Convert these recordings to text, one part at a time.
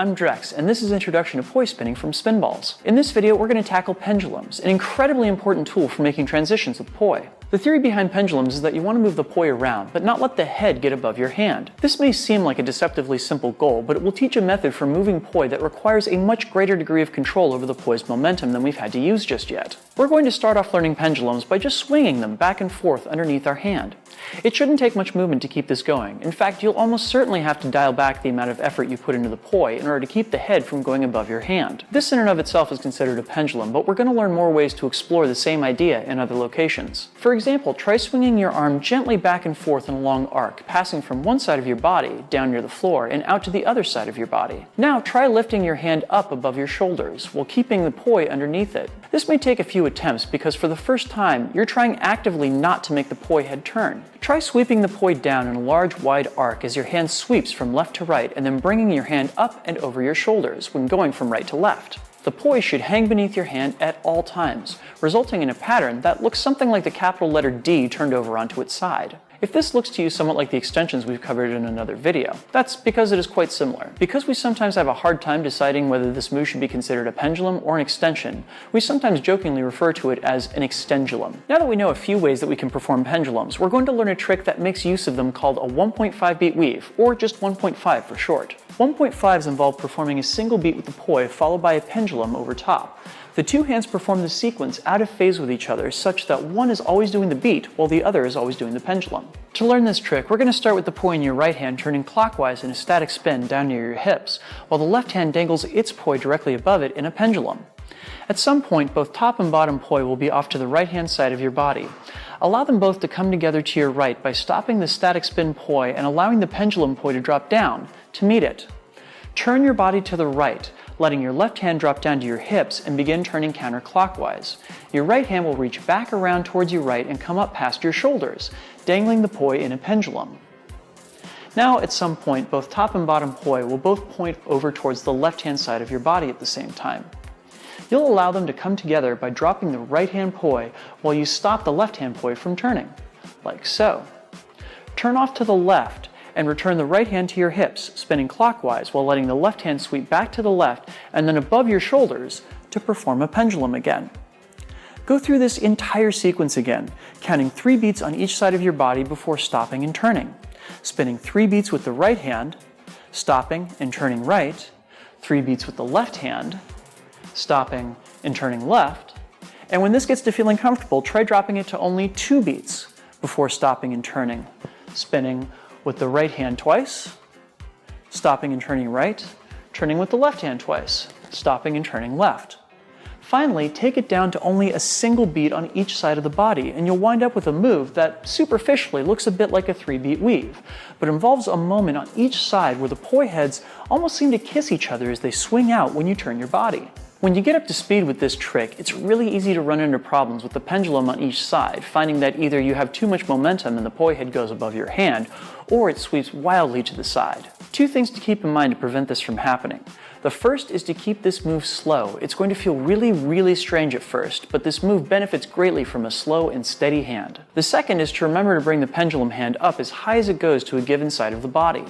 I'm Drex, and this is Introduction to Poi Spinning from Spinballs. In this video, we're going to tackle pendulums, an incredibly important tool for making transitions with poi. The theory behind pendulums is that you want to move the poi around, but not let the head get above your hand. This may seem like a deceptively simple goal, but it will teach a method for moving poi that requires a much greater degree of control over the poi's momentum than we've had to use just yet. We're going to start off learning pendulums by just swinging them back and forth underneath our hand. It shouldn't take much movement to keep this going. In fact, you'll almost certainly have to dial back the amount of effort you put into the poi in order to keep the head from going above your hand. This in and of itself is considered a pendulum, but we're going to learn more ways to explore the same idea in other locations. For example, try swinging your arm gently back and forth in a long arc, passing from one side of your body, down near the floor, and out to the other side of your body. Now try lifting your hand up above your shoulders, while keeping the poi underneath it. This may take a few attempts because for the first time, you're trying actively not to make the poi head turn. Try sweeping the poi down in a large, wide arc as your hand sweeps from left to right, and then bringing your hand up and over your shoulders when going from right to left. The poi should hang beneath your hand at all times, resulting in a pattern that looks something like the capital letter D turned over onto its side. If this looks to you somewhat like the extensions we've covered in another video, that's because it is quite similar. Because we sometimes have a hard time deciding whether this move should be considered a pendulum or an extension, we sometimes jokingly refer to it as an extendulum. Now that we know a few ways that we can perform pendulums, we're going to learn a trick that makes use of them called a 1.5 beat weave, or just 1.5 for short. 1.5s involve performing a single beat with the poi followed by a pendulum over top. The two hands perform the sequence out of phase with each other such that one is always doing the beat while the other is always doing the pendulum. To learn this trick, we're going to start with the poi in your right hand turning clockwise in a static spin down near your hips, while the left hand dangles its poi directly above it in a pendulum. At some point, both top and bottom poi will be off to the right hand side of your body. Allow them both to come together to your right by stopping the static spin poi and allowing the pendulum poi to drop down to meet it. Turn your body to the right, letting your left hand drop down to your hips and begin turning counterclockwise. Your right hand will reach back around towards your right and come up past your shoulders, dangling the poi in a pendulum. Now, at some point, both top and bottom poi will both point over towards the left-hand side of your body at the same time. You'll allow them to come together by dropping the right-hand poi while you stop the left-hand poi from turning, like so. Turn off to the left and return the right hand to your hips, spinning clockwise while letting the left hand sweep back to the left and then above your shoulders to perform a pendulum again. Go through this entire sequence again, counting 3 beats on each side of your body before stopping and turning, spinning 3 beats with the right hand, stopping and turning right, 3 beats with the left hand, stopping and turning left, and when this gets to feeling comfortable, try dropping it to only 2 beats before stopping and turning, spinning with the right hand twice, stopping and turning right, turning with the left hand twice, stopping and turning left. Finally, take it down to only a single beat on each side of the body, and you'll wind up with a move that superficially looks a bit like a 3-beat weave, but involves a moment on each side where the poi heads almost seem to kiss each other as they swing out when you turn your body. When you get up to speed with this trick, it's really easy to run into problems with the pendulum on each side, finding that either you have too much momentum and the poi head goes above your hand, or it sweeps wildly to the side. 2 things to keep in mind to prevent this from happening. The first is to keep this move slow. It's going to feel really strange at first, but this move benefits greatly from a slow and steady hand. The second is to remember to bring the pendulum hand up as high as it goes to a given side of the body.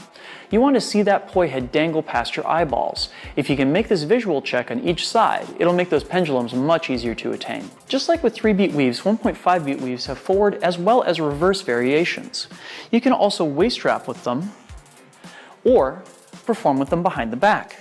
You want to see that poi head dangle past your eyeballs. If you can make this visual check on each side, it'll make those pendulums much easier to attain. Just like with 3-beat weaves, 1.5 beat weaves have forward as well as reverse variations. You can also waist strap with them, or perform with them behind the back.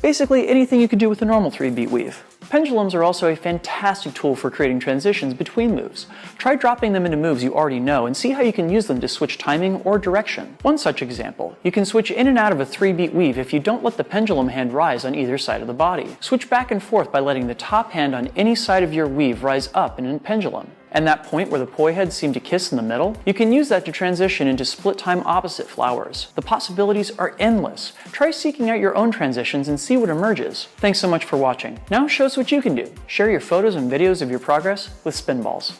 Basically, anything you could do with a normal 3-beat weave. Pendulums are also a fantastic tool for creating transitions between moves. Try dropping them into moves you already know and see how you can use them to switch timing or direction. One such example, you can switch in and out of a 3-beat weave if you don't let the pendulum hand rise on either side of the body. Switch back and forth by letting the top hand on any side of your weave rise up in a pendulum. And that point where the poi heads seem to kiss in the middle, you can use that to transition into split-time opposite flowers. The possibilities are endless. Try seeking out your own transitions and see what emerges. Thanks so much for watching. Now show us what you can do. Share your photos and videos of your progress with Spinballs.